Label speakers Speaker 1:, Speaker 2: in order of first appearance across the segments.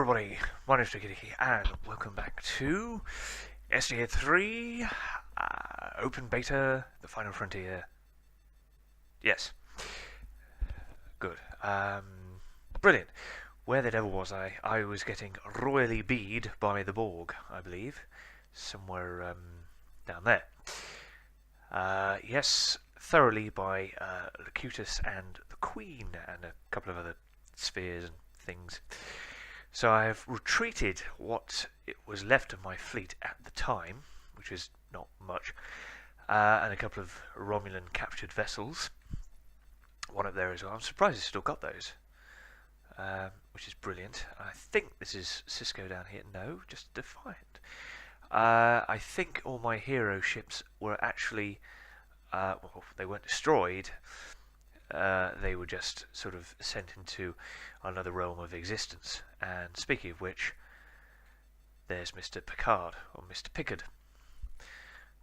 Speaker 1: everybody, my name's Ricky and welcome back to STA 3 Open Beta, The Final Frontier. Yes. Good. Brilliant. Where the devil was I? I was getting royally beed by the Borg, I believe. Somewhere down there. Yes, thoroughly by Locutus and the Queen and a couple of other spheres and things. So I have retreated what it was left of my fleet at the time, which is not much, and a couple of Romulan captured vessels. One up there as well. I'm surprised it's still got those, which is brilliant. I think this is Cisco down here. No, just Defiant. I think all my hero ships were actually, well, they weren't destroyed. They were just sort of sent into another realm of existence. And speaking of which, there's Mr. Picard, or Mr. Pickard,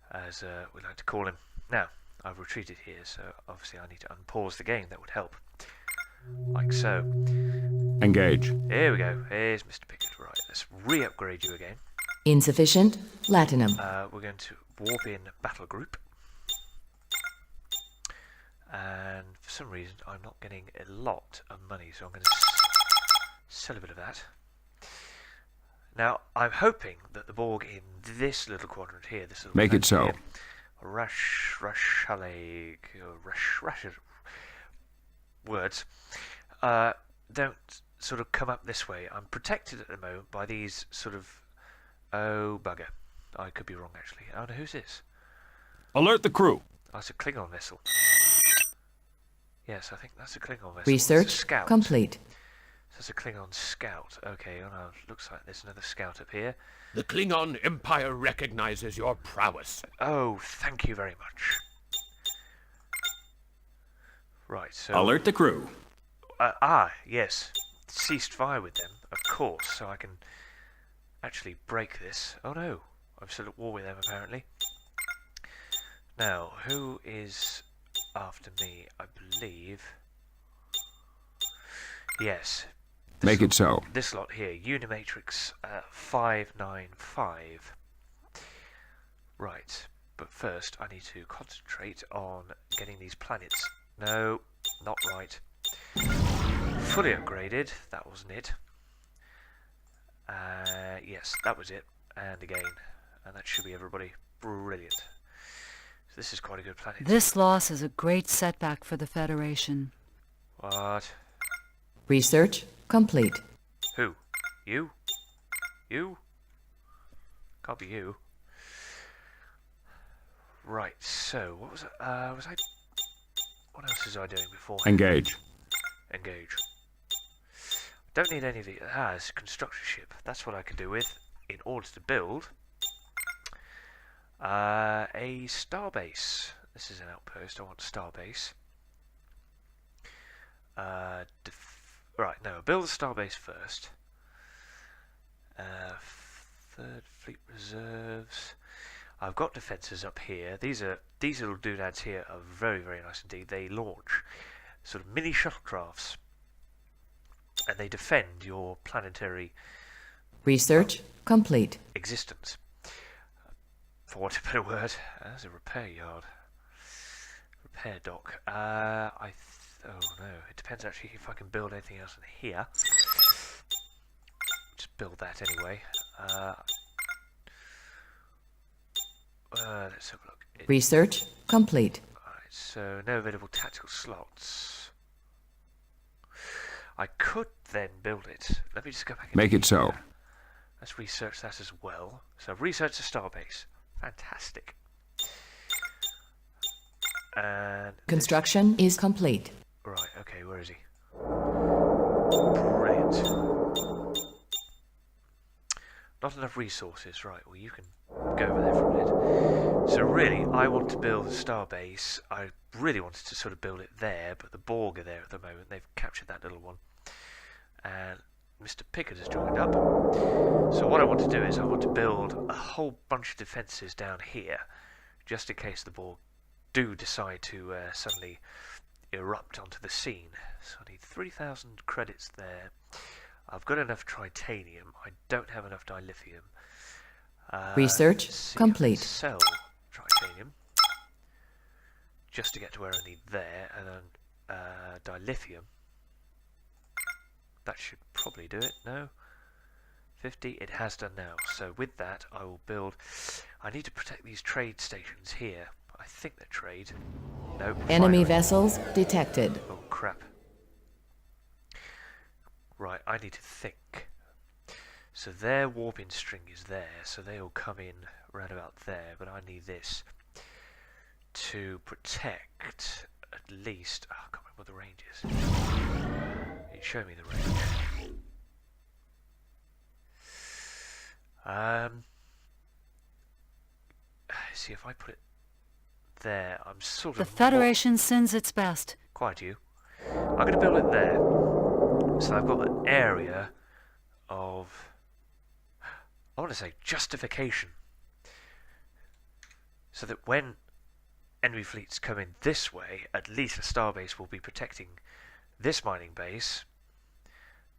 Speaker 1: as we like to call him. Now, I've retreated here, so obviously I need to unpause the game. That would help. Like so.
Speaker 2: Engage.
Speaker 1: Here we go. Here's Mr. Pickard. Right, let's re-upgrade you again.
Speaker 3: Insufficient Latinum.
Speaker 1: We're going to warp in battle group. And for some reason I'm not getting a lot of money, so I'm going to sell a bit of that. Now I'm hoping that the Borg in this little quadrant here, this little
Speaker 2: Make it so.
Speaker 1: Words don't sort of come up this way. I'm protected at the moment by these sort of, oh bugger, I could be wrong actually. Oh no, who's this?
Speaker 2: Alert the crew.
Speaker 1: Oh, it's a Klingon vessel. Yes, I think that's a Klingon vessel.
Speaker 3: Research
Speaker 1: it's a scout.
Speaker 3: complete.
Speaker 1: That's a Klingon scout. Okay, oh no, looks like there's another scout up here.
Speaker 4: The Klingon Empire recognizes your prowess.
Speaker 1: Oh, thank you very much. Right, so...
Speaker 2: Alert the crew.
Speaker 1: Yes. Ceased fire with them, of course, so I can actually break this. Oh no, I'm still at war with them apparently. Now, who is after me? I believe... Yes.
Speaker 2: Make it so.
Speaker 1: This lot here, Unimatrix 595. Right, but first I need to concentrate on getting these planets. No, not right. Fully upgraded, that wasn't it. Yes, that was it. And again, and that should be everybody. Brilliant. So this is quite a good planet.
Speaker 5: This loss is a great setback for the Federation.
Speaker 1: What?
Speaker 3: Research complete.
Speaker 1: Who? You? You? Can't be you. Right, so what was it? What else was I doing before?
Speaker 2: Engage.
Speaker 1: Engage. Don't need any of it. It's a construction ship. That's what I can do with in order to build a starbase. This is an outpost. I want a starbase. Right, no, build a starbase first. Third fleet reserves. I've got defences up here. These little doodads here are very, very nice indeed. They launch sort of mini shuttlecrafts, and they defend your planetary
Speaker 3: Research complete.
Speaker 1: existence. For want of a better word, there's a repair yard, repair dock. Oh no, it depends actually if I can build anything else in here. Just build that anyway. Let's have a look.
Speaker 3: Research complete.
Speaker 1: Alright, so no available tactical slots. I could then build it. Let me just go back and
Speaker 2: Make it so.
Speaker 1: Let's research that as well. So I've researched the starbase. Fantastic. And
Speaker 3: Construction is complete.
Speaker 1: right, okay, where is he? Brilliant. Not enough resources, right, well you can go over there for a minute. So really, I want to build a starbase. I really wanted to sort of build it there, but the Borg are there at the moment. They've captured that little one. And Mr. Pickard has joined up. So what I want to do is I want to build a whole bunch of defences down here, just in case the Borg do decide to suddenly erupt onto the scene. So I need 3,000 credits there. I've got enough titanium. I don't have enough dilithium.
Speaker 3: Research
Speaker 1: Let's see if I can
Speaker 3: complete.
Speaker 1: sell titanium just to get to where I need there, and then dilithium. That should probably do it. No, 50. It has done now. So with that, I will build. I need to protect these trade stations here. I think they're trade. No.
Speaker 3: Enemy
Speaker 1: firing.
Speaker 3: vessels detected.
Speaker 1: Oh crap. Right, I need to think. So their warping string is there, so they'll come in round about there, but I need this to protect at least... Oh, I can't remember what the range is. It showed me the range. See, if I put it there, I'm sort
Speaker 5: The
Speaker 1: of...
Speaker 5: Federation sends its best.
Speaker 1: Quite you. I'm going to build it there. So I've got an area of, I want to say, justification. So that when enemy fleets come in this way, at least a starbase will be protecting this mining base,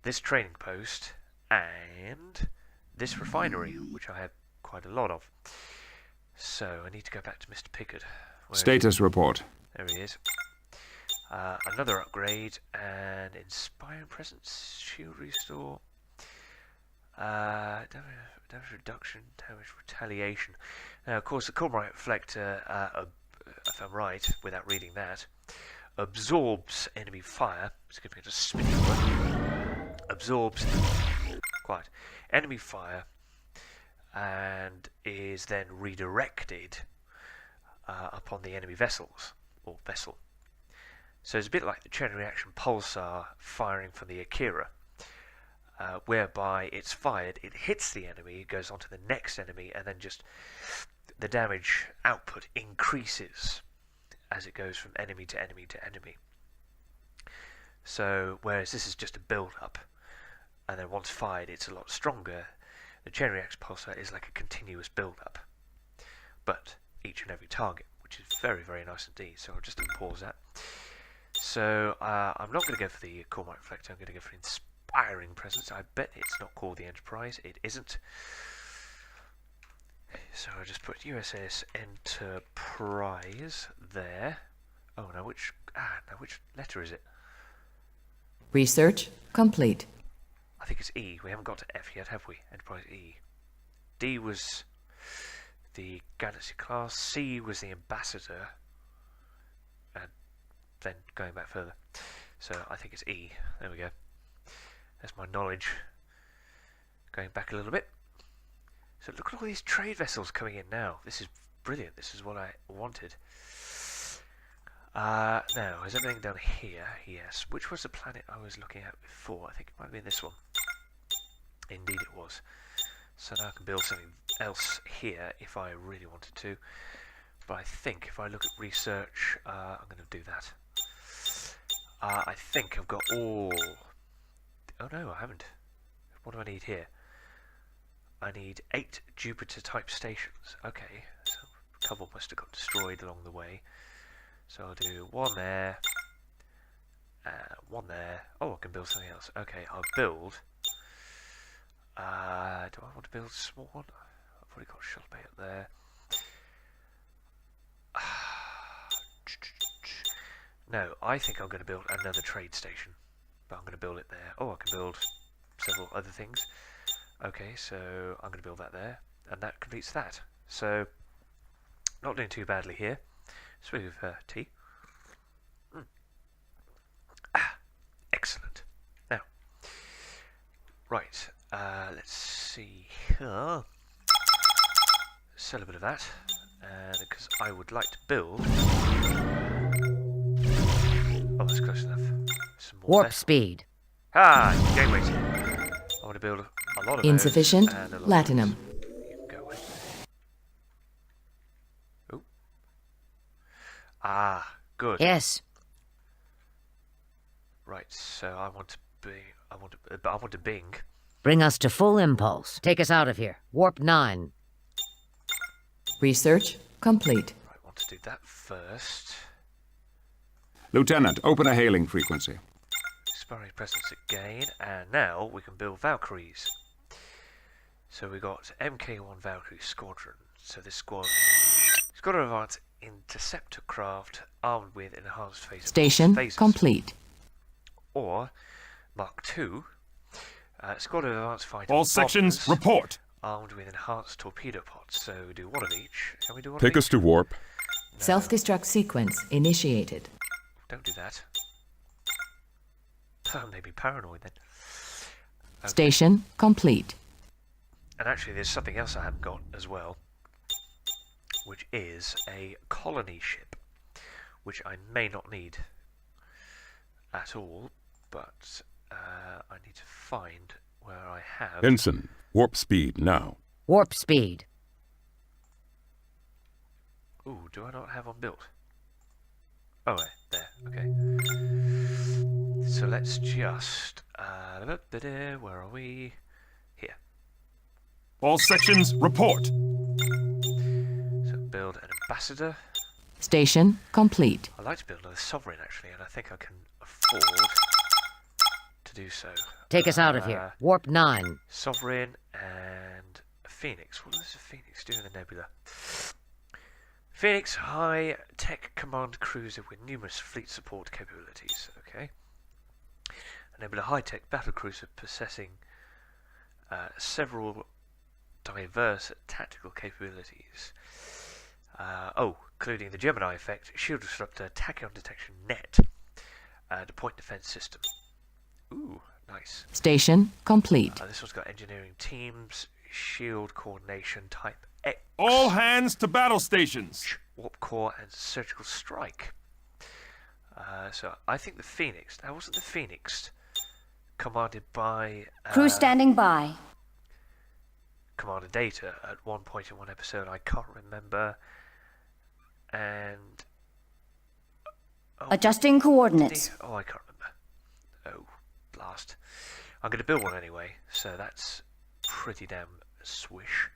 Speaker 1: this training post, and this refinery, which I have quite a lot of. So I need to go back to Mr. Pickard.
Speaker 2: Status report.
Speaker 1: There he is. Another upgrade and inspiring presence, shield restore, damage reduction, damage retaliation. Now, of course, the Cormorant reflector, if I'm right, without reading that, absorbs enemy fire. It's going to get a spinning one. Absorbs enemy fire and is then redirected upon the enemy vessels or vessel. So it's a bit like the chain reaction pulsar firing from the Akira, whereby it's fired, it hits the enemy, it goes on to the next enemy, and then just the damage output increases as it goes from enemy to enemy to enemy. So whereas this is just a build-up, and then once fired it's a lot stronger, the chain reaction pulsar is like a continuous build-up, but each and every target, which is very, very nice indeed. So I'll just unpause that. So I'm not going to go for the Cormorant reflector, I'm going to go for inspiring presence. I bet it's not called the Enterprise, it isn't. So I'll just put USS Enterprise there. Oh no, which letter is it?
Speaker 3: Research complete.
Speaker 1: I think it's E. We haven't got to F yet, have we? Enterprise E. D was the Galaxy class, C was the Ambassador, and then going back further. So I think it's E. There we go. That's my knowledge. Going back a little bit. So look at all these trade vessels coming in now. This is brilliant. This is what I wanted. Now, is everything down here? Yes. Which was the planet I was looking at before? I think it might have been this one. Indeed it was. So now I can build something else here if I really wanted to. But I think if I look at research, I'm going to do that. I think I've got all... Oh no, I haven't. What do I need here? I need 8 Jupiter-type stations. Okay, so a couple must have got destroyed along the way. So I'll do one there, one there. Oh, I can build something else. Okay, I'll build... do I want to build a small one? I've already got a shuttle bay up there. No, I think I'm going to build another trade station. But I'm going to build it there. Oh, I can build several other things. Okay, so I'm going to build that there. And that completes that. So, not doing too badly here. Swig of tea. Excellent. Now, right, let's see here. Sell a bit of that, because I would like to build... Oh, that's close enough. Some more
Speaker 6: Warp
Speaker 1: vessels.
Speaker 6: speed.
Speaker 1: Ah, gateway's here. I want to build a lot of
Speaker 3: Insufficient
Speaker 1: those and a lot
Speaker 3: platinum.
Speaker 1: of those. You can go away. Oh. Ah, good.
Speaker 6: Yes.
Speaker 1: Right, so I want to Bing.
Speaker 6: Bring us to full impulse. Take us out of here. Warp 9.
Speaker 3: Research complete.
Speaker 1: Right, I want to do that first.
Speaker 2: Lieutenant, open a hailing frequency.
Speaker 1: Inspiring presence again, and now we can build Valkyries. So we got MK1 Valkyrie Squadron. So this squadron of advanced interceptor craft armed with enhanced phaser
Speaker 3: Station
Speaker 1: phasers.
Speaker 3: complete.
Speaker 1: Or Mark II, squad of advanced fighter
Speaker 2: All sections,
Speaker 1: bombers
Speaker 2: report.
Speaker 1: armed with enhanced torpedo pods. So we do one of each. Can we do one
Speaker 2: Take
Speaker 1: of
Speaker 2: us
Speaker 1: each?
Speaker 2: to warp.
Speaker 1: No,
Speaker 3: Self-destruct sequence initiated.
Speaker 1: don't do that. I'm maybe paranoid then. Okay.
Speaker 3: Station complete.
Speaker 1: And actually there's something else I haven't got as well, which is a colony ship, which I may not need at all, but I need to find where I have...
Speaker 2: Ensign, warp speed now.
Speaker 6: Warp speed.
Speaker 1: Ooh, do I not have one built? Oh, right, there, okay. So let's just... where are we? Here.
Speaker 2: All sections, report.
Speaker 1: So build an ambassador.
Speaker 3: Station complete.
Speaker 1: I'd like to build another sovereign actually, and I think I can afford to do so.
Speaker 6: Take us out of here. Warp 9.
Speaker 1: Sovereign and a Phoenix. What does a Phoenix do in the nebula? Phoenix, high-tech command cruiser with numerous fleet support capabilities. Okay. A nebula high-tech battle cruiser possessing several diverse tactical capabilities. Including the Gemini effect, shield disruptor, tachyon detection net, the point defense system. Ooh, nice.
Speaker 3: Station complete.
Speaker 1: This one's got engineering teams, shield coordination type X.
Speaker 2: All hands to battle stations.
Speaker 1: Warp core and surgical strike. So I think the Phoenix. Now, wasn't the Phoenix commanded by
Speaker 7: Crew standing by.
Speaker 1: Commander Data at one point in one episode? I can't remember. And
Speaker 7: Adjusting coordinates.
Speaker 1: oh, I can't remember. Oh, blast! I'm going to build one anyway, so that's pretty damn swish.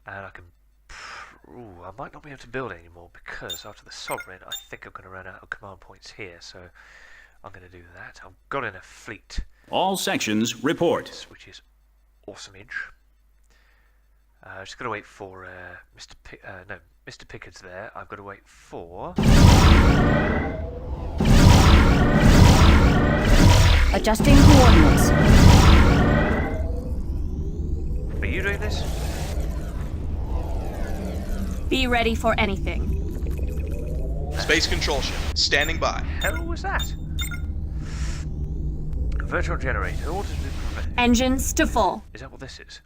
Speaker 1: And I can. Ooh, I might not be able to build anymore because after the Sovereign, I think I'm going to run out of command points here. So I'm going to do that. I've got in a fleet.
Speaker 8: All sections, report.
Speaker 1: Which is awesome-age. Just got to wait for Mr. Pickard's there. I've got to wait for...
Speaker 7: Adjusting coordinates.
Speaker 1: Are you doing this?
Speaker 9: Be ready for anything.
Speaker 10: Space control ship, standing by.
Speaker 1: Hell was that? Virtual generator. In order to prevent...
Speaker 9: Engines to full.
Speaker 1: Is that what this is?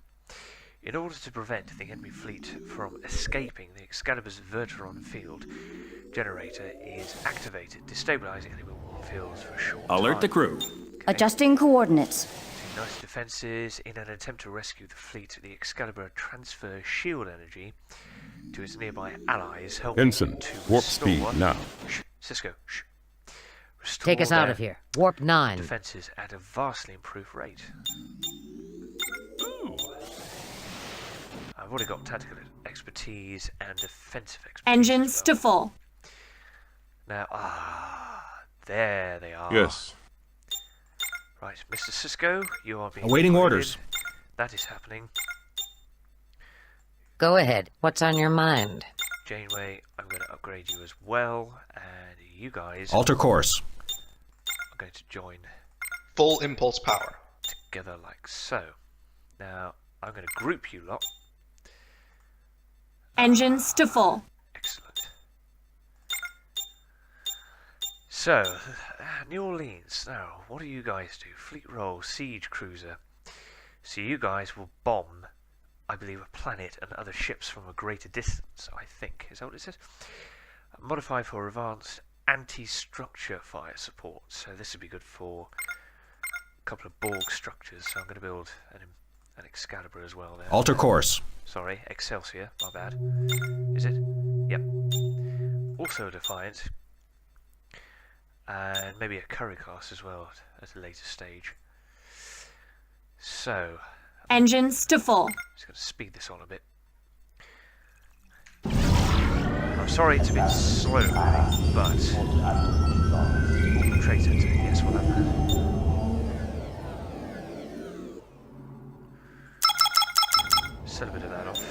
Speaker 1: In order to prevent the enemy fleet from escaping, the Excalibur's Verteron field generator is activated, destabilizing enemy fields for a short
Speaker 8: Alert
Speaker 1: time.
Speaker 8: the crew.
Speaker 7: Adjusting coordinates.
Speaker 1: Nice defenses. In an attempt to rescue the fleet, the Excalibur transfers shield energy to its nearby allies, helping
Speaker 2: Ensign,
Speaker 1: to
Speaker 2: warp
Speaker 1: restore...
Speaker 2: speed now.
Speaker 1: Shh, Cisco, shh. Restore
Speaker 6: Take us out
Speaker 1: their
Speaker 6: of here. Warp 9.
Speaker 1: defenses at a vastly improved rate. Ooh. I've already got tactical expertise and defensive expertise.
Speaker 9: Engines
Speaker 1: as
Speaker 9: to
Speaker 1: well.
Speaker 9: full.
Speaker 1: Now, there they are.
Speaker 2: Yes.
Speaker 1: Right, Mr. Cisco, you are being
Speaker 8: Awaiting
Speaker 1: upgraded.
Speaker 8: orders.
Speaker 1: That is happening.
Speaker 6: Go ahead. What's on your mind?
Speaker 1: Janeway, I'm going to upgrade you as well, and you guys
Speaker 8: Alter course.
Speaker 1: are going to join
Speaker 10: Full impulse power.
Speaker 1: together like so. Now, I'm going to group you lot.
Speaker 9: Engines to full.
Speaker 1: Excellent. So, New Orleans. Now, what do you guys do? Fleet role, siege cruiser. So you guys will bomb, I believe, a planet and other ships from a greater distance, I think. Is that what it says? Modify for advanced anti-structure fire support. So this would be good for a couple of Borg structures. So I'm going to build an Excalibur as well there.
Speaker 8: Alter course.
Speaker 1: Sorry, Excelsior, my bad. Is it? Yep. Also Defiant. And maybe a curry cast as well at a later stage. So,
Speaker 9: Engines to full.
Speaker 1: just going to speed this on a bit. I'm sorry it's a bit slow, but trade center, yes, we'll have that. Set a bit of that off.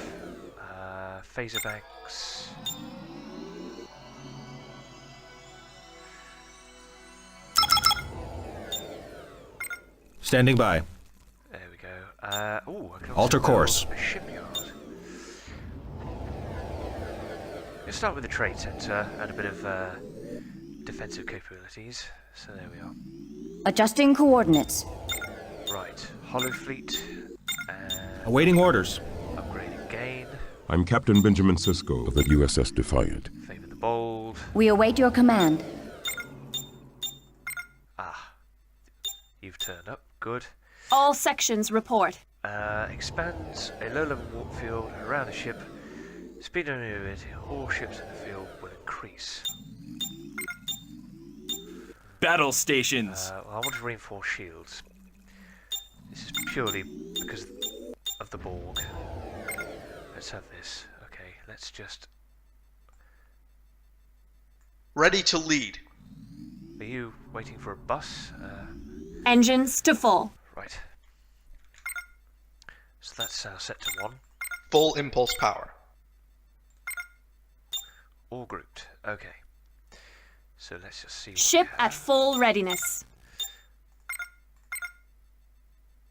Speaker 1: Phaser banks.
Speaker 8: Standing by.
Speaker 1: There we go. Ooh, I can also
Speaker 8: Alter
Speaker 1: build
Speaker 8: course.
Speaker 1: a shipyard. Let's start with the trade center and a bit of defensive capabilities. So there we are.
Speaker 7: Adjusting coordinates.
Speaker 1: Right, Hollow Fleet and
Speaker 8: Awaiting orders.
Speaker 1: upgrade again.
Speaker 2: I'm Captain Benjamin Sisko of the USS Defiant.
Speaker 1: Favor the bold.
Speaker 7: We await your command.
Speaker 1: Ah, you've turned up. Good.
Speaker 9: All sections report.
Speaker 1: Expands a low-level warp field around the ship. Speed and maneuverability. All ships in the field will increase.
Speaker 11: Battle stations.
Speaker 1: Well, I want to reinforce shields. This is purely because of the Borg. Let's have this. Okay, let's just...
Speaker 10: Ready to lead.
Speaker 1: Are you waiting for a bus?
Speaker 9: Engines to full.
Speaker 1: Right. So that's set to 1.
Speaker 10: Full impulse power.
Speaker 1: All grouped. Okay. So let's just see. what
Speaker 9: Ship
Speaker 1: we
Speaker 9: at
Speaker 1: have.
Speaker 9: full readiness.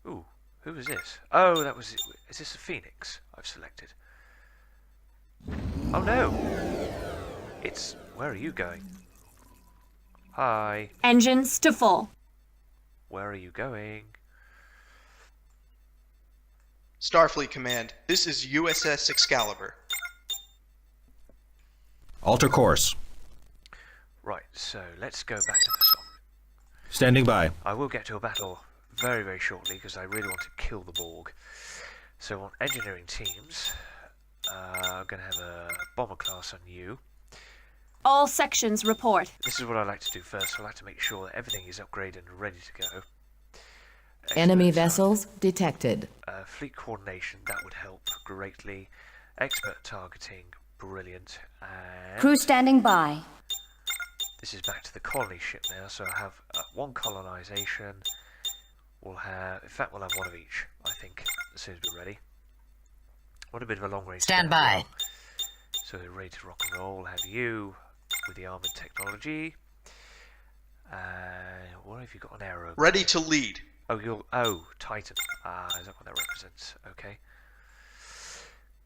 Speaker 1: Ooh, who is this? Oh, that was... Is this a Phoenix I've selected? Oh no! It's... Where are you going? Hi.
Speaker 9: Engines to full.
Speaker 1: Where are you going?
Speaker 10: Starfleet Command, this is USS Excalibur.
Speaker 8: Alter course.
Speaker 1: Right, so let's go back to the song.
Speaker 8: Standing by.
Speaker 1: I will get to a battle very, very shortly because I really want to kill the Borg. So on engineering teams, I'm going to have a bomber class on you.
Speaker 9: All sections report.
Speaker 1: This is what I like to do first. I like to make sure that everything is upgraded and ready to go.
Speaker 3: Enemy
Speaker 1: Expert
Speaker 3: vessels detected.
Speaker 1: fleet coordination, that would help greatly. Expert targeting, brilliant. And
Speaker 7: Crew standing by.
Speaker 1: this is back to the colony ship now, so I have 1 colonization. We'll have, in fact, we'll have 1 of each, I think, as soon as we're ready. What a bit of a long range.
Speaker 6: Stand by.
Speaker 1: So we're ready to rock and roll. We'll have you with the armored technology. What have you got on aero?
Speaker 10: Ready to lead.
Speaker 1: Oh, Titan. Is that what that represents? Okay.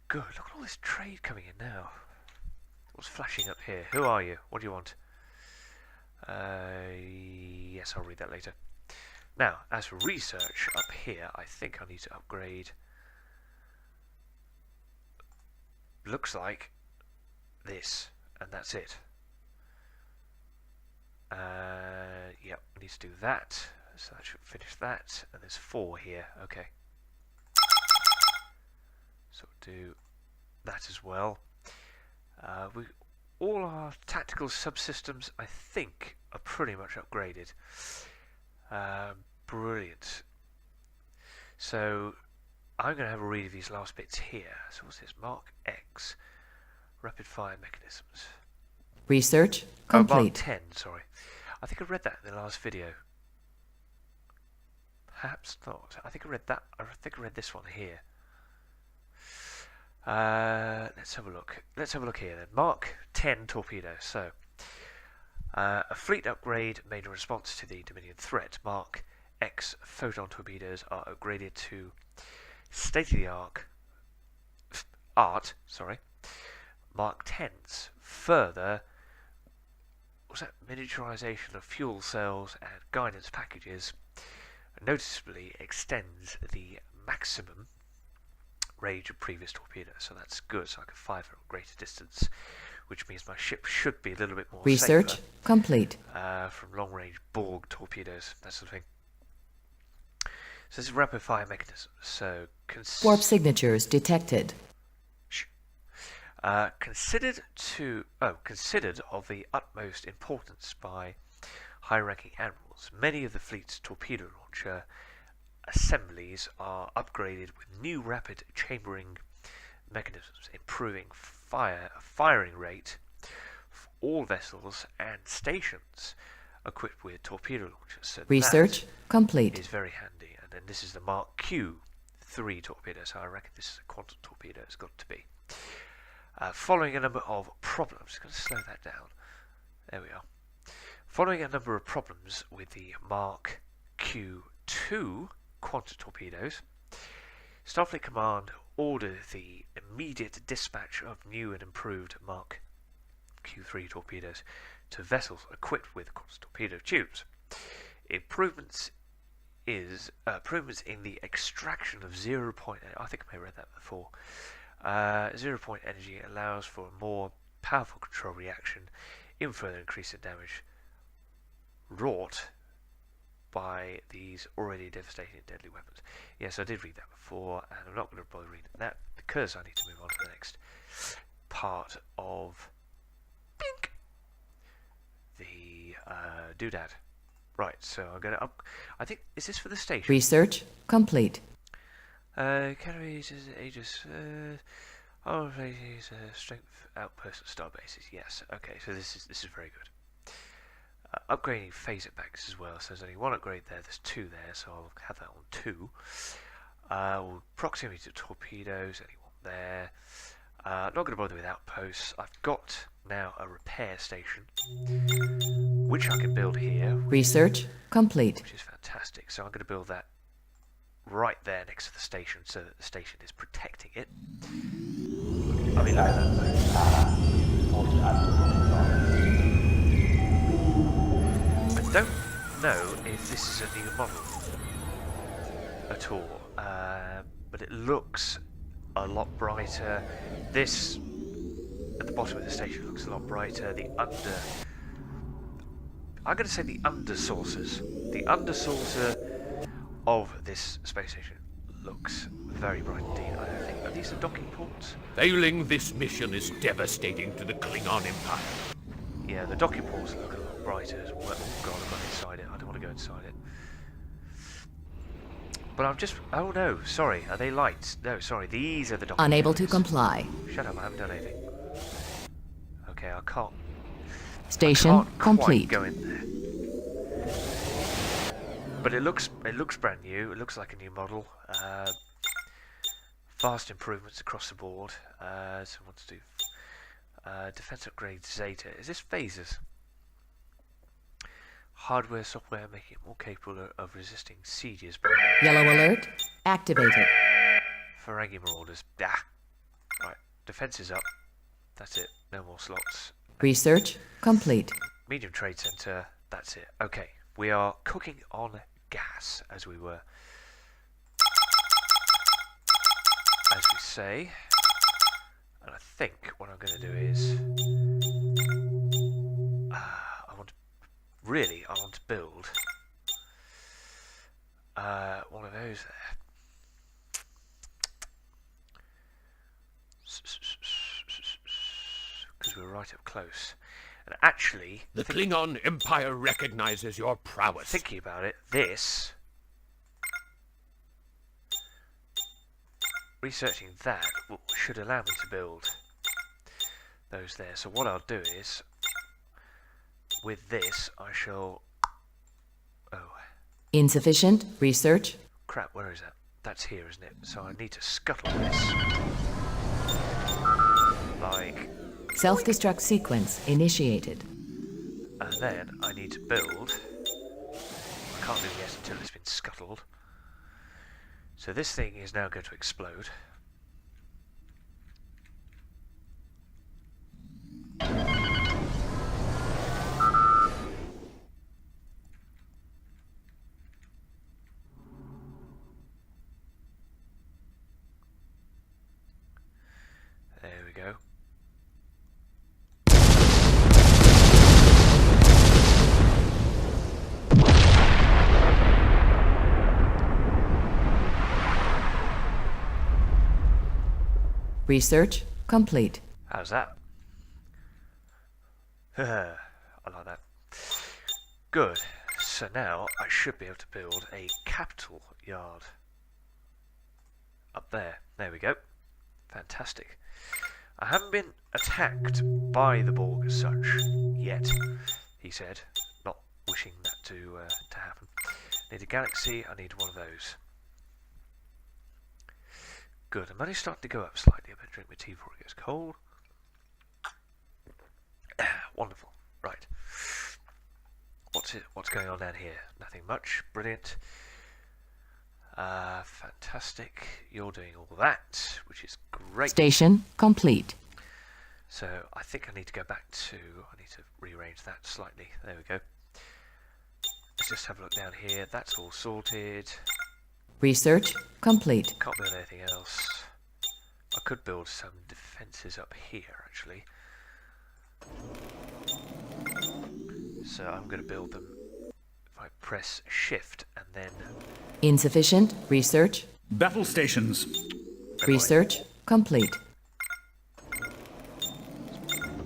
Speaker 1: Good. Look at all this trade coming in now. What's flashing up here? Who are you? What do you want? Yes, I'll read that later. Now, as for research up here, I think I need to upgrade. Looks like this, and that's it. Yep, I need to do that. So that should finish that, and there's 4 here. Okay. So we'll do that as well. All our tactical subsystems, I think, are pretty much upgraded. Brilliant. So I'm going to have a read of these last bits here. So what's this? Mark X. Rapid fire mechanisms.
Speaker 3: Research
Speaker 1: Oh, Mark
Speaker 3: complete.
Speaker 1: 10, sorry. I think I read that in the last video. Perhaps not. I think I read that. I think I read this one here. Let's have a look. Let's have a look here then. Mark 10 torpedo. So, a fleet upgrade made in response to the Dominion threat. Mark X photon torpedoes are upgraded to state-of-the-art Mark 10s. Further, what's that? Miniaturization of fuel cells and guidance packages noticeably extends the maximum range of previous torpedoes, so that's good, so I can fire from a greater distance, which means my ship should be a little bit more
Speaker 3: Research
Speaker 1: safer,
Speaker 3: complete.
Speaker 1: from long-range Borg torpedoes, that sort of thing. So this is rapid fire mechanism. So
Speaker 3: Warp signatures detected.
Speaker 1: considered of the utmost importance by high-ranking admirals. Many of the fleet's torpedo launcher assemblies are upgraded with new rapid chambering mechanisms, improving firing rate all vessels and stations equipped with torpedo launchers. So
Speaker 3: Research
Speaker 1: that
Speaker 3: complete.
Speaker 1: is very handy. And then this is the Mark Q3 torpedo, so I reckon this is a quantum torpedo. It's got to be. Following a number of problems, I'm just going to slow that down. There we are. Following a number of problems with the Mark Q2 quantum torpedoes, Starfleet Command ordered the immediate dispatch of new and improved Mark Q3 torpedoes to vessels equipped with quantum torpedo tubes. Improvements in the extraction of 0 point. I think I may have read that before. 0 point energy allows for a more powerful control reaction, even further increasing damage wrought by these already devastating deadly weapons. Yes, I did read that before, and I'm not going to bother reading that because I need to move on to the next part of the doodad. Right, so I'm going to up. I think, is this for the station?
Speaker 3: Research complete.
Speaker 1: Calories is Aegis. Strength outpost at star bases. Yes. Okay. So this is very good. Upgrading phaser banks as well. So there's only one upgrade there. There's two there. So I'll have that on 2. Proximity to torpedoes. Anyone there? Not going to bother with outposts. I've got now a repair station, which I can build here.
Speaker 3: Research complete.
Speaker 1: Which is fantastic. So I'm going to build that right there next to the station, so that the station is protecting it. I mean, look at that. I don't know if this is a new model at all, but it looks a lot brighter. This at the bottom of the station looks a lot brighter. I'm going to say the under saucers. The under saucer of this space station looks very bright indeed. I don't think. Are these the docking ports?
Speaker 4: Failing this mission is devastating to the Klingon Empire.
Speaker 1: Yeah, the docking ports look a lot brighter as well. Oh god, I'm not inside it. I don't want to go inside it. But I'm just... Oh no, sorry. Are they lights? No, sorry. These are the docking
Speaker 3: Unable to
Speaker 1: ports.
Speaker 3: comply.
Speaker 1: Shut up, I haven't done anything. Okay, I can't...
Speaker 3: Station
Speaker 1: I can't
Speaker 3: complete.
Speaker 1: quite go in there. But it looks brand new. It looks like a new model. Vast improvements across the board. So what to do? Defense upgrade Zeta. Is this phasers? Hardware, software, making it more capable of resisting sieges.
Speaker 3: Yellow alert activated.
Speaker 1: Ferengi marauders. Ah. Right. Defense is up. That's it. No more slots.
Speaker 3: Research complete.
Speaker 1: Medium trade center. That's it. Okay. We are cooking on gas, as we were. As we say. And I think what I'm going to do is... I want to build one of those there. Because we're right up close. And actually...
Speaker 4: The Klingon Empire recognizes your prowess.
Speaker 1: Thinking about it, this... Researching that should allow me to build those there. So what I'll do is... With this, I shall... Oh.
Speaker 3: Insufficient research.
Speaker 1: Crap, where is that? That's here, isn't it? So I need to scuttle this. Like...
Speaker 3: Self-destruct sequence initiated.
Speaker 1: And then I need to build... I can't do this until it's been scuttled. So this thing is now going to explode. There we go.
Speaker 3: Research complete.
Speaker 1: How's that? I like that. Good. So now I should be able to build a capital yard up there. There we go. Fantastic. I haven't been attacked by the Borg as such yet, he said, not wishing that to happen. Need a galaxy, I need one of those. Good, I'm only starting to go up slightly. I better drink my tea before it gets cold. Wonderful. Right. What's going on down here? Nothing much. Brilliant. Fantastic. You're doing all that, which is great.
Speaker 3: Station complete.
Speaker 1: So I think I need to go back to... I need to rearrange that slightly. There we go. Let's just have a look down here. That's all sorted.
Speaker 3: Research complete.
Speaker 1: Can't build anything else. I could build some defences up here, actually. So I'm going to build them if I press shift and then
Speaker 3: Insufficient research.
Speaker 11: Battle stations.
Speaker 3: Research complete.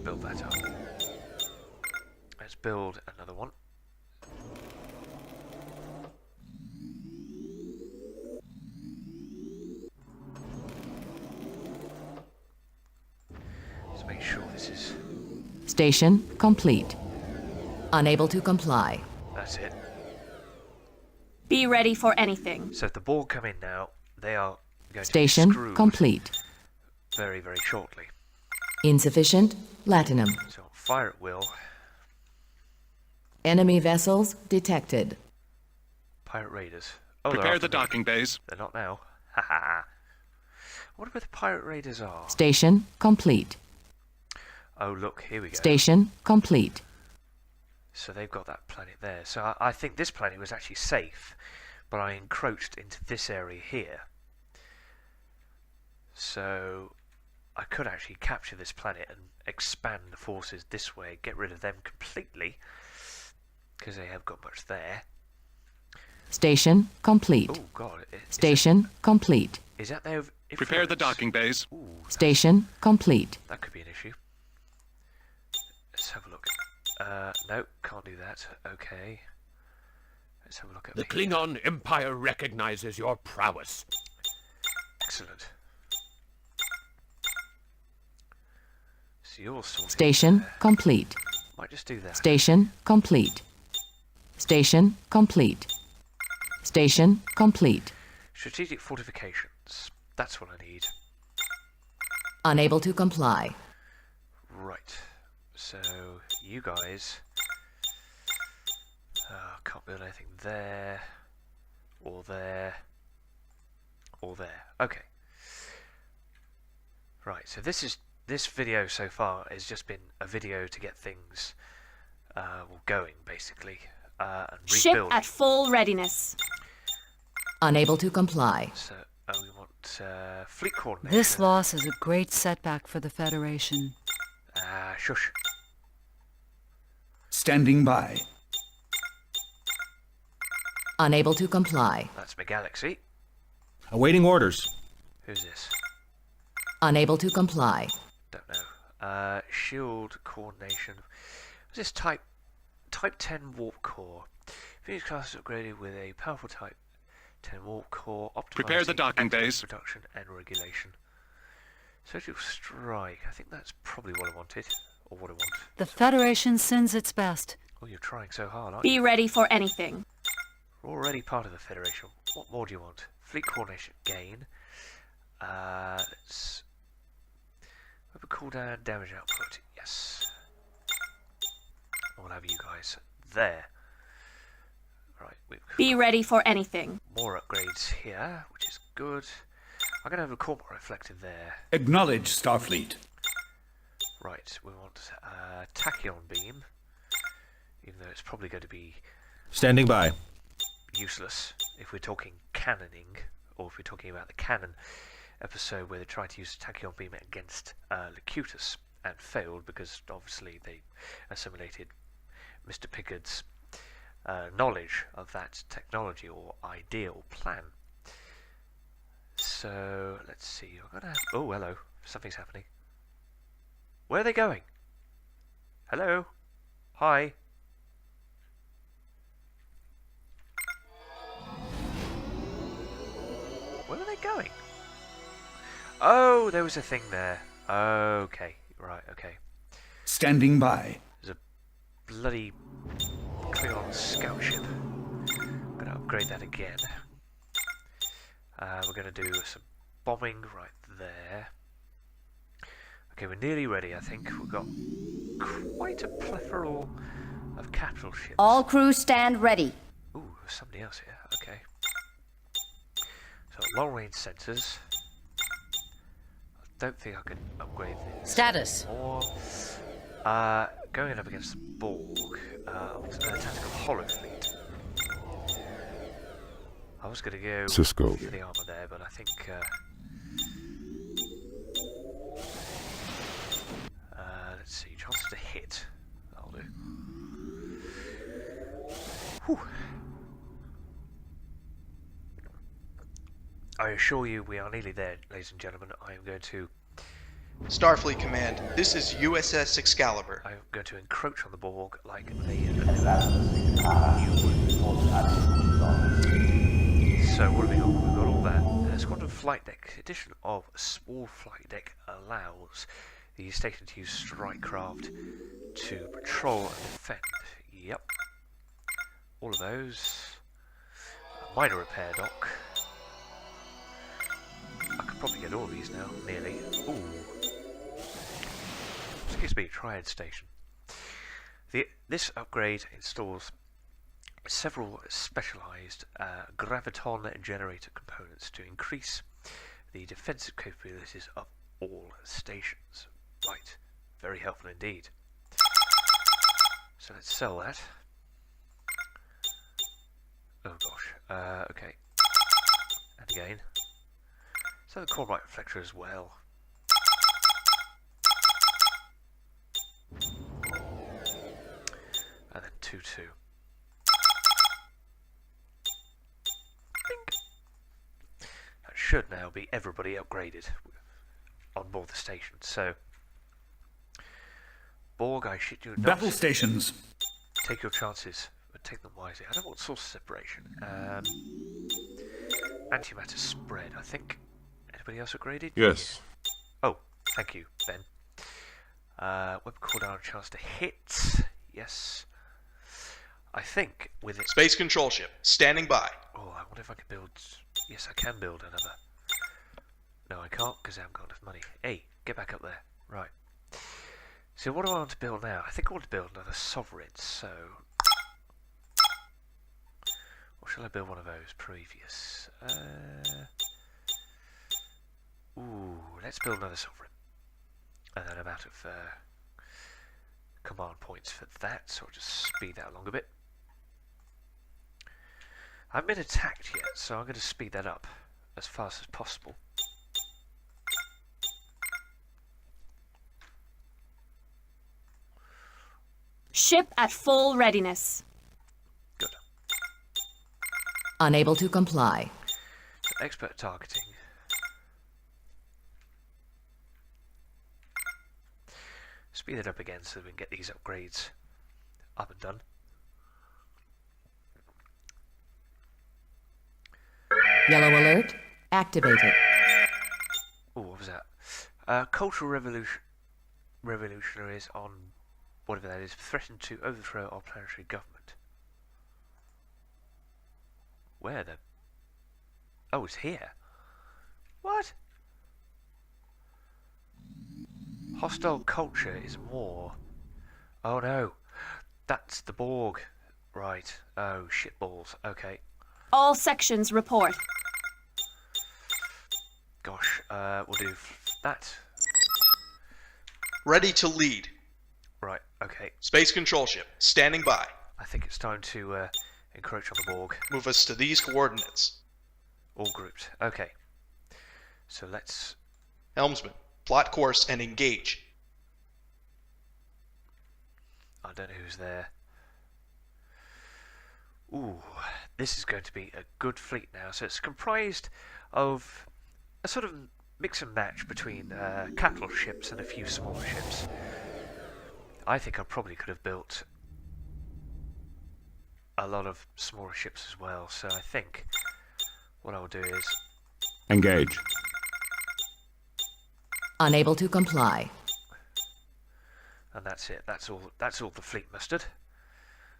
Speaker 1: build that up. Let's build another one. Let's make sure this is...
Speaker 3: Station complete. Unable to comply.
Speaker 1: That's it.
Speaker 9: Be ready for anything.
Speaker 1: So if the Borg come in now, they are going to be
Speaker 3: Station
Speaker 1: screwed
Speaker 3: complete.
Speaker 1: very, very shortly.
Speaker 3: Insufficient latinum.
Speaker 1: So fire at will.
Speaker 3: Enemy vessels detected.
Speaker 1: Pirate raiders. Oh,
Speaker 4: Prepare the docking bays.
Speaker 1: They're not now. Ha ha. I wonder where the pirate raiders are.
Speaker 3: Station complete.
Speaker 1: Oh look, here we go.
Speaker 3: Station complete.
Speaker 1: So they've got that planet there. So I think this planet was actually safe, but I encroached into this area here. So I could actually capture this planet and expand the forces this way, get rid of them completely, because they have got much there.
Speaker 3: Station complete.
Speaker 1: Oh god.
Speaker 3: Station complete.
Speaker 1: Is that their
Speaker 4: Prepare the
Speaker 1: influence?
Speaker 4: docking bays.
Speaker 1: Ooh,
Speaker 3: Station complete.
Speaker 1: that could be an issue. Let's have a look. No, can't do that. Okay. Let's have a look at
Speaker 4: The Klingon Empire recognizes your prowess.
Speaker 1: Excellent. So you're sorted
Speaker 3: Station
Speaker 1: there.
Speaker 3: complete.
Speaker 1: Might just do that.
Speaker 3: Station complete. Station complete. Station complete.
Speaker 1: Strategic fortifications. That's what I need.
Speaker 3: Unable to comply.
Speaker 1: Right. So you guys can't build anything there, or there, or there. Okay. Right. So this video so far has just been a video to get things going, basically, and
Speaker 9: Ship
Speaker 1: rebuild.
Speaker 9: at full readiness.
Speaker 3: Unable to comply.
Speaker 1: So we want fleet coordination.
Speaker 5: This loss is a great setback for the Federation.
Speaker 1: Shush.
Speaker 11: Standing by.
Speaker 3: Unable to comply.
Speaker 1: That's my galaxy.
Speaker 8: Awaiting orders.
Speaker 1: Who's this?
Speaker 3: Unable to comply.
Speaker 1: Don't know. Shield coordination. What's this type 10 warp core? Phoenix class is upgraded with a powerful type 10 warp core.
Speaker 4: Prepare the
Speaker 1: optimizing
Speaker 4: docking
Speaker 1: anti-ship
Speaker 4: bays.
Speaker 1: production and regulation. Surgical strike. I think that's probably what I wanted, or what I want.
Speaker 5: The Federation sends its best.
Speaker 1: Oh, you're trying so hard, aren't
Speaker 9: Be
Speaker 1: you?
Speaker 9: ready for anything.
Speaker 1: We're already part of the Federation. What more do you want? Fleet coordination gain. Let's have a cooldown damage output. Yes. We'll have you guys there. Right.
Speaker 9: Be ready for anything.
Speaker 1: More upgrades here, which is good. I'm going to have a corporate reflector there.
Speaker 11: Acknowledge, Starfleet.
Speaker 1: Right, we want tachyon beam, even though it's probably going to be
Speaker 8: Standing by.
Speaker 1: useless if we're talking canoning, or if we're talking about the canon episode where they tried to use the tachyon beam against Locutus and failed because obviously they assimilated Mr. Pickard's knowledge of that technology or ideal plan. So let's see. I'm gonna have... Oh, hello. Something's happening. Where are they going? Hello? Hi? Where are they going? Oh, there was a thing there. Okay, right, okay.
Speaker 11: Standing by.
Speaker 1: There's a bloody Klingon scout ship. I'm gonna upgrade that again. We're gonna do some bombing right there. Okay, we're nearly ready, I think. We've got quite a plethora of capital ships.
Speaker 7: All crew stand ready.
Speaker 1: Ooh, there's somebody else here. Okay. So, long-range sensors. I don't think I can upgrade this.
Speaker 6: Status.
Speaker 1: More. Going up against the Borg. Tactical holo fleet. I was going to go
Speaker 2: Cisco.
Speaker 1: for the armor there, but I think let's see, chance to hit. That'll do. Whew. I assure you, we are nearly there, ladies and gentlemen. I am going to.
Speaker 10: Starfleet Command, this is USS Excalibur.
Speaker 1: I'm going to encroach on the Borg like the. So what have we got? We've got all that. Squadron flight deck. Addition of a small flight deck allows the station to use strike craft to patrol and defend. Yep. All of those. A minor repair dock. I could probably get all of these now, nearly. Ooh. Excuse me, Triad Station. This upgrade installs several specialised graviton generator components to increase the defensive capabilities of all stations. Right, very helpful indeed. So let's sell that. Oh gosh, okay. And again. So the Corbite reflector as well. And then 2-2. That should now be everybody upgraded on board the station. So, Borg, I shit you not.
Speaker 11: Battle stations.
Speaker 1: Take your chances, but take them wisely. I don't want source separation. Antimatter spread, I think. Anybody else upgraded?
Speaker 2: Yes.
Speaker 1: Yeah. Oh, thank you, Ben. Weapon cooldown, chance to hit. Yes. I think with it.
Speaker 10: Space control ship, standing by.
Speaker 1: Oh, I wonder if I can build. Yes, I can build another. No, I can't because I haven't got enough money. Hey, get back up there. Right. So, what do I want to build now? I think I want to build another sovereign. So, or shall I build one of those previous? Ooh, let's build another sovereign. And then I'm out of command points for that, so I'll just speed that along a bit. I haven't been attacked yet, so I'm going to speed that up as fast as possible.
Speaker 9: Ship at full readiness.
Speaker 1: Good.
Speaker 3: Unable to comply.
Speaker 1: So expert targeting. Speed it up again so we can get these upgrades up and done.
Speaker 3: Yellow alert. Activated.
Speaker 1: Oh, what was that? Cultural revolutionaries on whatever that is threaten to overthrow our planetary government. Where the? Oh, it's here. What? Hostile culture is more. Oh no, that's the Borg. Right. Oh, shitballs. Okay.
Speaker 9: All sections report.
Speaker 1: Gosh, we'll do that.
Speaker 10: Ready to lead.
Speaker 1: Right, okay.
Speaker 10: Space control ship, standing by.
Speaker 1: I think it's time to encroach on the Borg.
Speaker 10: Move us to these coordinates.
Speaker 1: All grouped. Okay. So let's...
Speaker 10: Helmsman, plot course and engage.
Speaker 1: I don't know who's there. Ooh, this is going to be a good fleet now. So it's comprised of a sort of mix and match between capital ships and a few smaller ships. I think I probably could have built a lot of smaller ships as well. So I think what I'll do is...
Speaker 2: Engage.
Speaker 3: Unable to comply.
Speaker 1: And that's it. That's all the fleet mustered.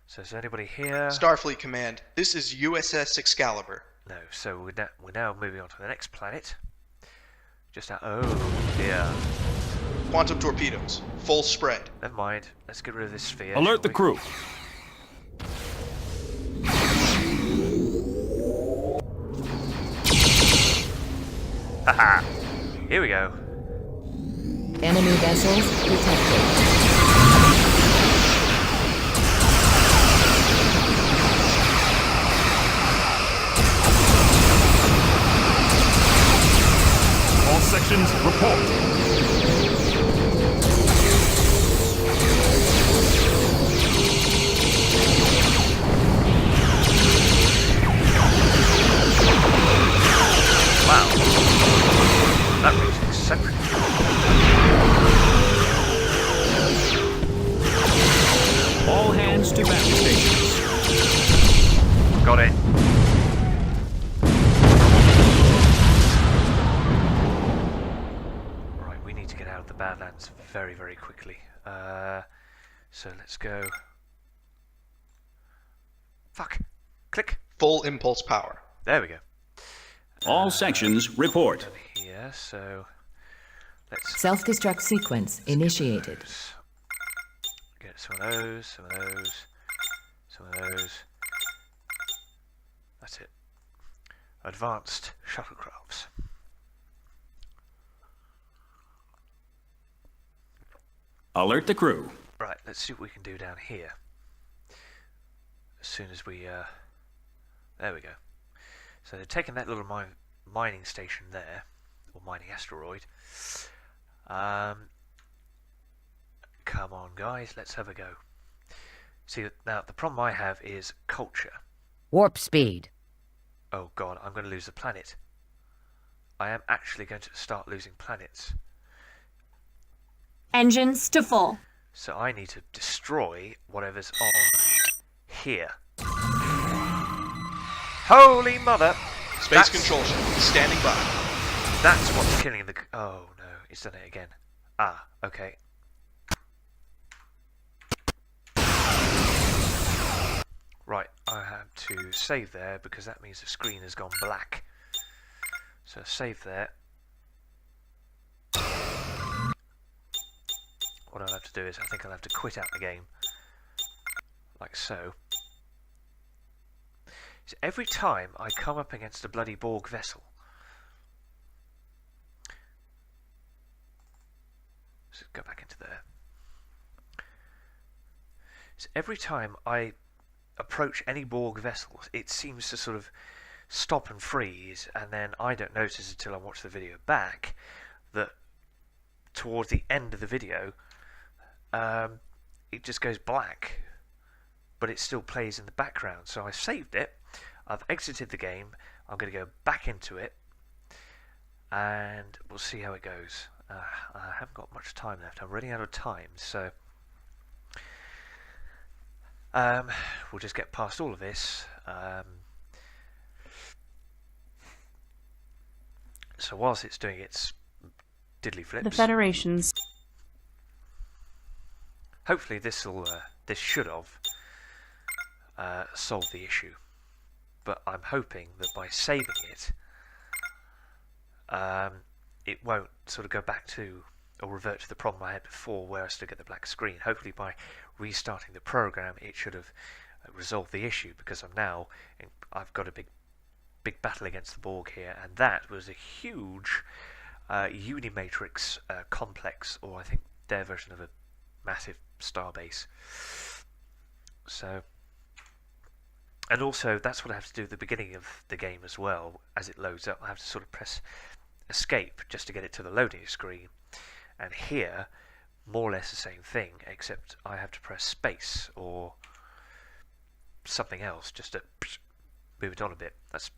Speaker 1: So is there anybody here?
Speaker 10: Starfleet Command, this is USS Excalibur.
Speaker 1: No. So we're now moving on to the next planet. Just out. Oh dear.
Speaker 10: Quantum torpedoes, full spread.
Speaker 1: Never mind. Let's get rid of this sphere.
Speaker 4: Alert the
Speaker 1: shall
Speaker 4: crew.
Speaker 1: we? Haha. Here we go.
Speaker 3: Enemy vessels detected.
Speaker 4: All sections report.
Speaker 1: Wow. That reached eccentric.
Speaker 11: All hands to battle stations.
Speaker 1: Got it. Right, we need to get out of the Badlands very, very quickly. So let's go. Fuck. Click.
Speaker 10: Full impulse power.
Speaker 1: There we go.
Speaker 11: All sections report.
Speaker 1: Done here, so let's
Speaker 3: Self-destruct sequence initiated.
Speaker 1: get some of those, some of those, some of those. That's it. Advanced shuttlecrafts.
Speaker 11: Alert the crew.
Speaker 1: Right, let's see what we can do down here. As soon as we, there we go. So they're taking that little mining station there, or mining asteroid. Come on, guys, let's have a go. See, now the problem I have is culture.
Speaker 6: Warp speed.
Speaker 1: Oh god, I'm going to lose the planet. I am actually going to start losing planets.
Speaker 9: Engines to full.
Speaker 1: So I need to destroy whatever's on here. Holy mother!
Speaker 10: Space control ship, standing by.
Speaker 1: That's what's killing the... Oh no, it's done it again. Ah, okay. Right, I have to save there because that means the screen has gone black. So save there. What I'll have to do is I think I'll have to quit out the game. Like so. So every time I come up against a bloody Borg vessel, let's go back into there. So every time I approach any Borg vessels, it seems to sort of stop and freeze, and then I don't notice until I watch the video back that towards the end of the video, it just goes black, but it still plays in the background. So I saved it. I've exited the game. I'm going to go back into it and we'll see how it goes. I haven't got much time left. I'm running out of time, so we'll just get past all of this. So whilst it's doing its diddly flips,
Speaker 9: The Federation's.
Speaker 1: hopefully this should have solved the issue. But I'm hoping that by saving it, it won't sort of go back to or revert to the problem I had before where I still get the black screen. Hopefully by restarting the program it should have resolved the issue, because I've got a big battle against the Borg here, and that was a huge Unimatrix complex, or I think their version of a massive starbase. So, and also that's what I have to do at the beginning of the game as well. As it loads up, I have to sort of press escape just to get it to the loading screen. And here, more or less the same thing, except I have to press space or something else just to move it on a bit. That's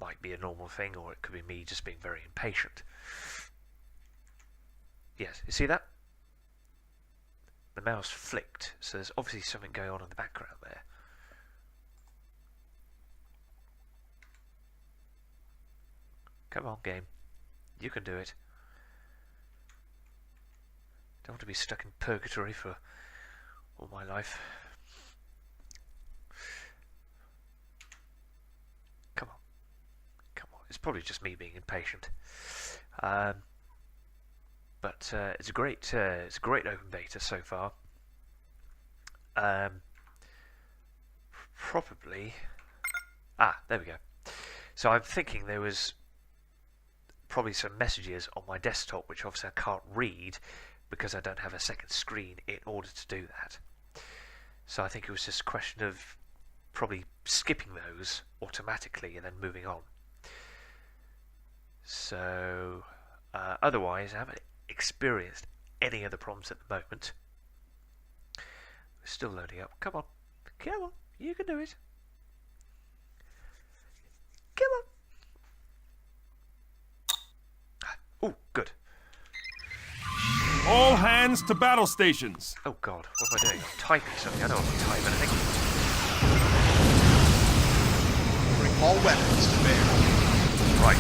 Speaker 1: might be a normal thing, or it could be me just being very impatient. Yes, you see that? The mouse flicked, so there's obviously something going on in the background there. Come on, game. You can do it. Don't want to be stuck in purgatory for all my life. Come on. Come on. It's probably just me being impatient. But it's a great open beta so far. Probably. There we go. So I'm thinking there was probably some messages on my desktop which obviously I can't read because I don't have a second screen in order to do that. So I think it was just a question of probably skipping those automatically and then moving on. So otherwise I haven't experienced any other problems at the moment. We're still loading up. Come on. Come on. You can do it. Come on. Oh, good.
Speaker 12: All hands to battle stations.
Speaker 1: Oh God, what am I doing? I'm typing something. I don't want to type anything.
Speaker 10: Bring all weapons to bear.
Speaker 1: Right.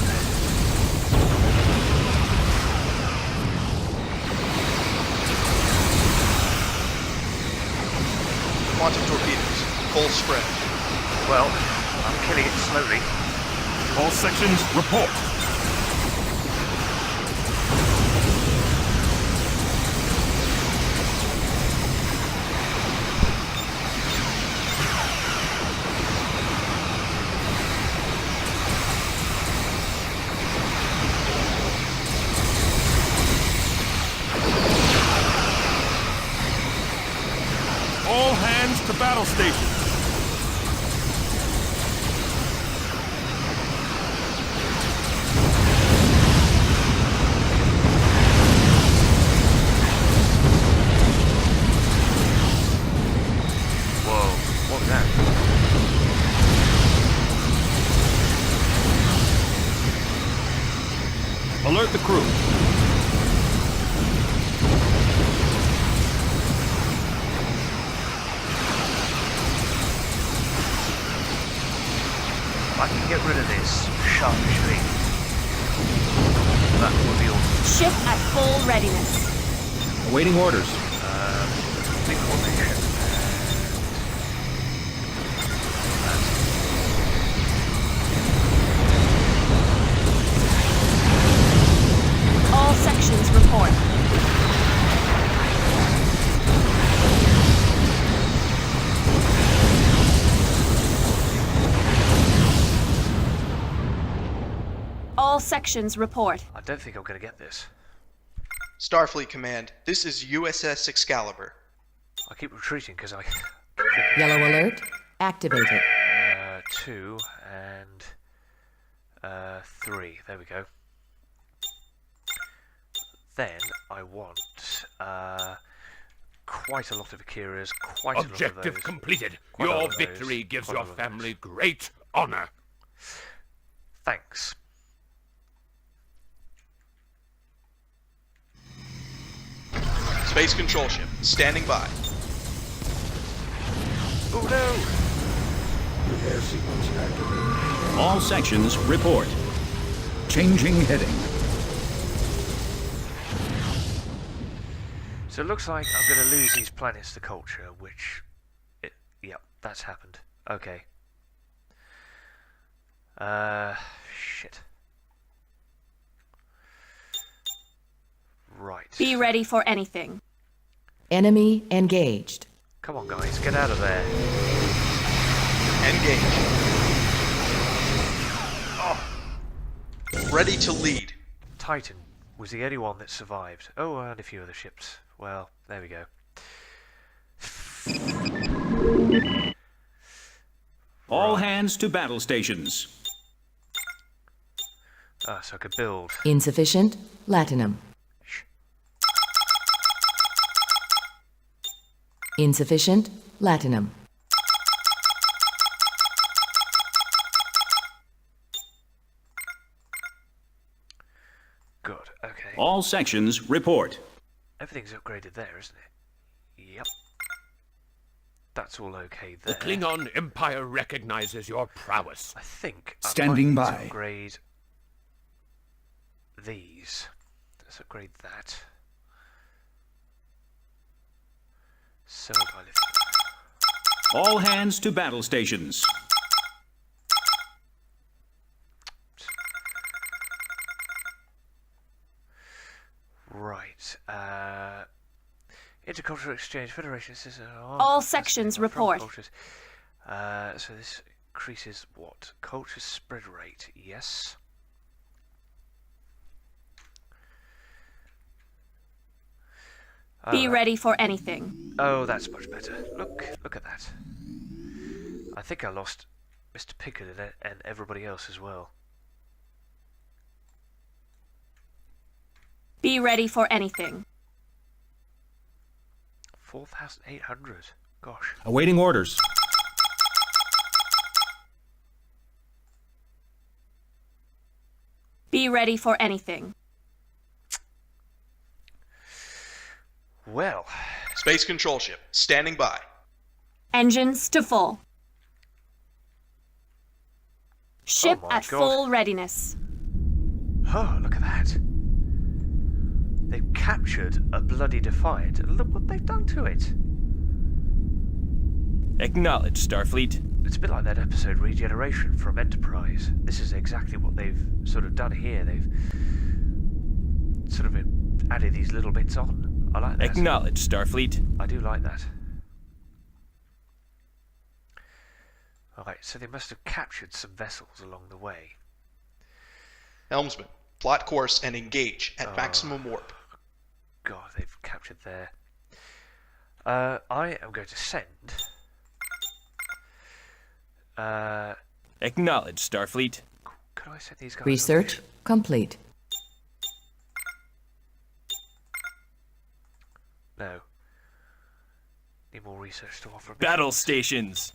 Speaker 10: Quantum torpedoes. Full spread.
Speaker 1: Well, I'm killing it slowly.
Speaker 12: All sections, report. All hands to battle stations.
Speaker 1: Whoa, what was that?
Speaker 12: Alert the crew.
Speaker 1: I can get rid of this sharp machine. That would be awesome.
Speaker 9: Ship at full readiness.
Speaker 8: Awaiting orders.
Speaker 1: Big formation.
Speaker 9: All sections report. All sections report.
Speaker 1: I don't think I'm going to get this.
Speaker 10: Starfleet Command, this is USS Excalibur.
Speaker 1: I keep retreating because I...
Speaker 3: Yellow alert activated.
Speaker 1: 2 and 3. There we go. Then I want quite a lot of Akiras, quite a lot of those.
Speaker 4: Objective completed.
Speaker 1: Quite a lot
Speaker 4: Your
Speaker 1: of those,
Speaker 4: victory gives
Speaker 1: quite a
Speaker 4: your
Speaker 1: lot of
Speaker 4: family
Speaker 1: those.
Speaker 4: great honor.
Speaker 1: Thanks.
Speaker 10: Space Control Ship, standing by.
Speaker 1: Oh no!
Speaker 11: All sections, report. Changing heading.
Speaker 1: So it looks like I'm going to lose these planets to culture, which... Yep, that's happened. Okay. Shit. Right.
Speaker 9: Be ready for anything.
Speaker 3: Enemy engaged.
Speaker 1: Come on, guys, get out of there.
Speaker 10: Engage.
Speaker 1: Oh,
Speaker 10: Ready to lead.
Speaker 1: Titan was the only one that survived. Oh, and a few other ships. Well, there we go.
Speaker 11: All hands to battle stations.
Speaker 1: Ah, so I could build.
Speaker 3: Insufficient latinum. Insufficient latinum.
Speaker 1: Good, okay.
Speaker 11: All sections, report.
Speaker 1: Everything's upgraded there, isn't it? Yep. That's all okay there.
Speaker 4: The Klingon Empire recognizes your prowess.
Speaker 1: I think
Speaker 11: Standing
Speaker 1: I might need to
Speaker 11: by.
Speaker 1: upgrade these. Let's upgrade that. So dilithium.
Speaker 11: All hands to battle stations.
Speaker 1: Right. Intercultural Exchange Federation says
Speaker 9: All sections report.
Speaker 1: Cultures. So this increases what? Culture spread rate. Yes.
Speaker 9: Be ready for anything.
Speaker 1: Oh, that's much better. Look at that. I think I lost Mr. Pickard and everybody else as well.
Speaker 9: Be ready for anything.
Speaker 1: 4,800. Gosh.
Speaker 8: Awaiting orders.
Speaker 9: Be ready for anything.
Speaker 1: Well.
Speaker 10: Space Control Ship, standing by.
Speaker 9: Engines to full. Ship
Speaker 1: Oh my
Speaker 9: at
Speaker 1: God.
Speaker 9: full readiness.
Speaker 1: Oh, look at that. They've captured a bloody Defiant, and look what they've done to it.
Speaker 8: Acknowledge, Starfleet.
Speaker 1: It's a bit like that episode Regeneration from Enterprise. This is exactly what they've sort of done here. They've sort of added these little bits on. I like that.
Speaker 8: Acknowledge, Starfleet.
Speaker 1: I do like that. Alright, so they must have captured some vessels along the way.
Speaker 10: Helmsman, plot course and engage at maximum warp.
Speaker 1: God, they've captured there. I am going to send...
Speaker 8: Acknowledge, Starfleet.
Speaker 1: Could I send these guys...
Speaker 3: Research complete.
Speaker 1: No. Need more research to offer.
Speaker 8: Battle stations.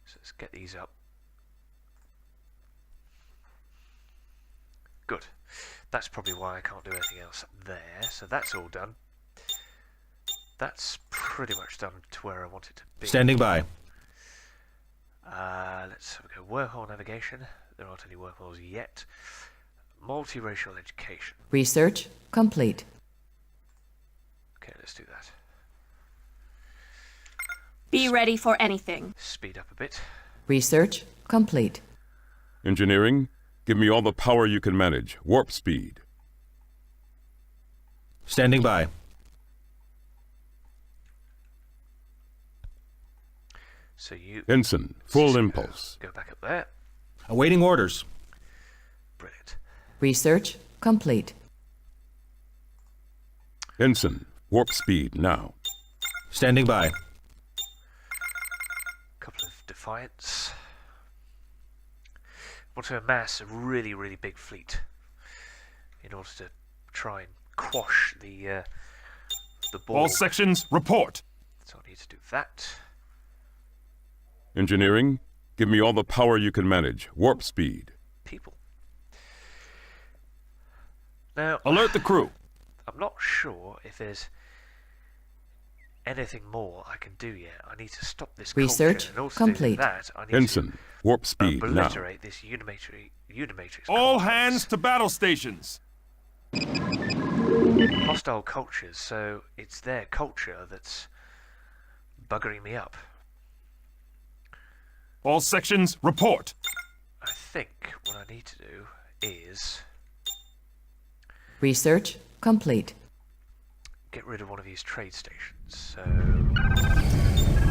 Speaker 1: So let's get these up. Good. That's probably why I can't do anything else up there. So that's all done. That's pretty much done to where I want it to be.
Speaker 8: Standing by.
Speaker 1: Let's have a go. Wormhole navigation. There aren't any wormholes yet. Multiracial education.
Speaker 3: Research complete.
Speaker 1: Okay, let's do that.
Speaker 9: Be ready for anything.
Speaker 1: Speed up a bit.
Speaker 3: Research complete.
Speaker 2: Engineering, give me all the power you can manage. Warp speed.
Speaker 8: Standing by.
Speaker 1: So you...
Speaker 2: Ensign, full impulse.
Speaker 1: Go back up there.
Speaker 8: Awaiting orders.
Speaker 1: Brilliant.
Speaker 3: Research complete.
Speaker 2: Ensign, warp speed now.
Speaker 8: Standing by.
Speaker 1: Couple of Defiants. Want to amass a really, really big fleet in order to try and quash the ball.
Speaker 12: All sections, report.
Speaker 1: So I need to do that.
Speaker 2: Engineering, give me all the power you can manage. Warp speed.
Speaker 1: People. Now,
Speaker 12: Alert the crew.
Speaker 1: I'm not sure if there's anything more I can do yet. I need to stop this
Speaker 3: Research
Speaker 1: culture, and also
Speaker 3: complete.
Speaker 1: to do that, I need
Speaker 2: Ensign, warp
Speaker 1: to
Speaker 2: speed now.
Speaker 1: obliterate this Unimatrix
Speaker 12: All
Speaker 1: complex.
Speaker 12: hands to battle stations.
Speaker 1: Hostile cultures, so it's their culture that's buggering me up.
Speaker 12: All sections, report.
Speaker 1: I think what I need to do is
Speaker 3: Research complete.
Speaker 1: get rid of one of these trade stations. So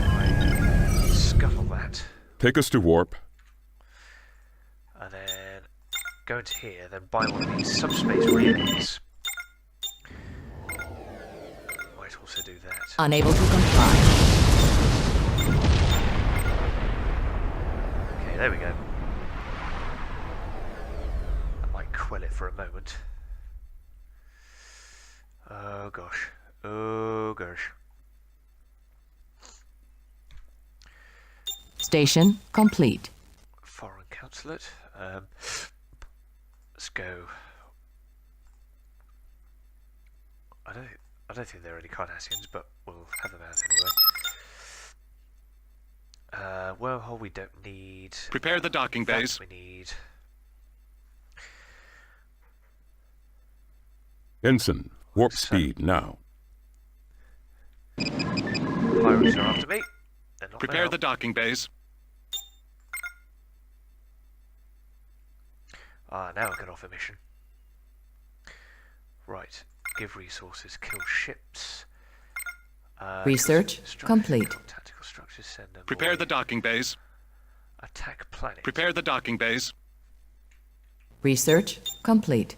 Speaker 1: I scuttle that,
Speaker 2: Take us to warp.
Speaker 1: and then go into here, then buy one of these subspace relays. Might also do that.
Speaker 3: Unable to comply.
Speaker 1: Okay, there we go. That might quell it for a moment. Oh gosh. Oh gosh.
Speaker 3: Station complete.
Speaker 1: Foreign consulate. Let's go. I don't think there are any Cardassians, but we'll have them out anyway. Wormhole we don't need.
Speaker 4: Prepare the docking
Speaker 1: That
Speaker 4: bays.
Speaker 1: we need.
Speaker 2: Ensign, warp
Speaker 1: So-
Speaker 2: speed now.
Speaker 1: Pirates are after me. They're not
Speaker 11: Prepare
Speaker 1: now.
Speaker 11: the docking bays.
Speaker 1: Now I get off a mission. Right. Give resources, kill ships.
Speaker 3: Research
Speaker 1: construct
Speaker 3: complete.
Speaker 1: tactical structures, send them
Speaker 11: Prepare
Speaker 1: away.
Speaker 11: the docking bays.
Speaker 1: Attack planet.
Speaker 11: Prepare the docking bays.
Speaker 3: Research complete.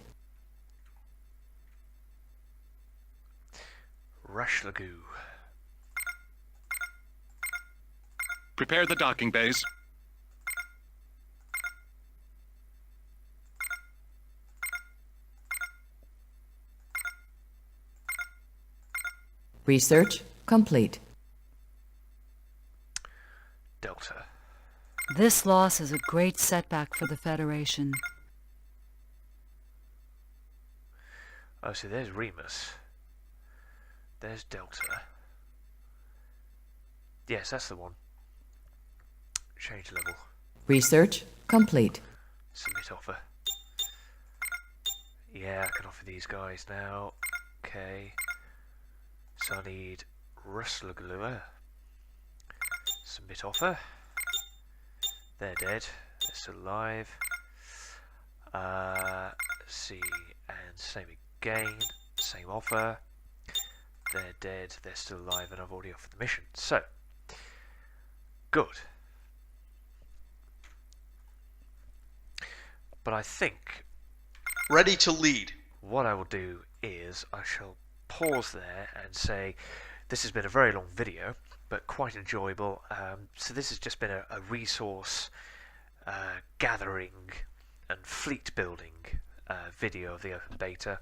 Speaker 1: Rashlagoo.
Speaker 11: Prepare the docking bays.
Speaker 3: Research complete.
Speaker 1: Delta.
Speaker 5: This loss is a great setback for the Federation.
Speaker 1: Oh, so there's Remus. There's Delta. Yes, that's the one. Change level.
Speaker 3: Research complete.
Speaker 1: Submit offer. Yeah, I can offer these guys now. Okay. So I need Rustlagua. Submit offer. They're dead. They're still alive. See, and same again. Same offer. They're dead. They're still alive, and I've already offered the mission. So, good. But I think
Speaker 10: Ready to lead.
Speaker 1: what I will do is I shall pause there and say this has been a very long video, but quite enjoyable. So this has just been a resource gathering and fleet building video of the open beta.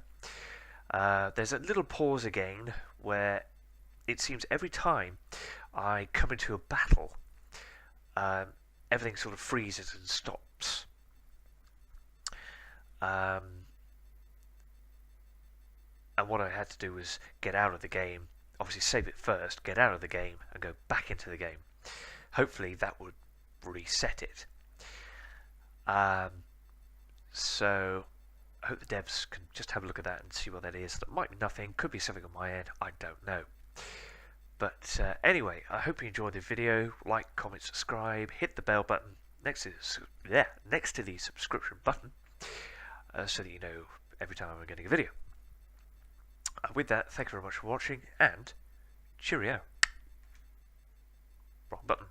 Speaker 1: There's a little pause again where it seems every time I come into a battle, everything sort of freezes and stops. And what I had to do was get out of the game, obviously save it first, get out of the game and go back into the game. Hopefully that would reset it. So I hope the devs can just have a look at that and see what that is. That might be nothing, could be something on my end, I don't know. But anyway, I hope you enjoyed the video. Like, comment, subscribe, hit the bell button next to the subscription button, so that you know every time I'm getting a video. With that, thank you very much for watching, and cheerio. Wrong button.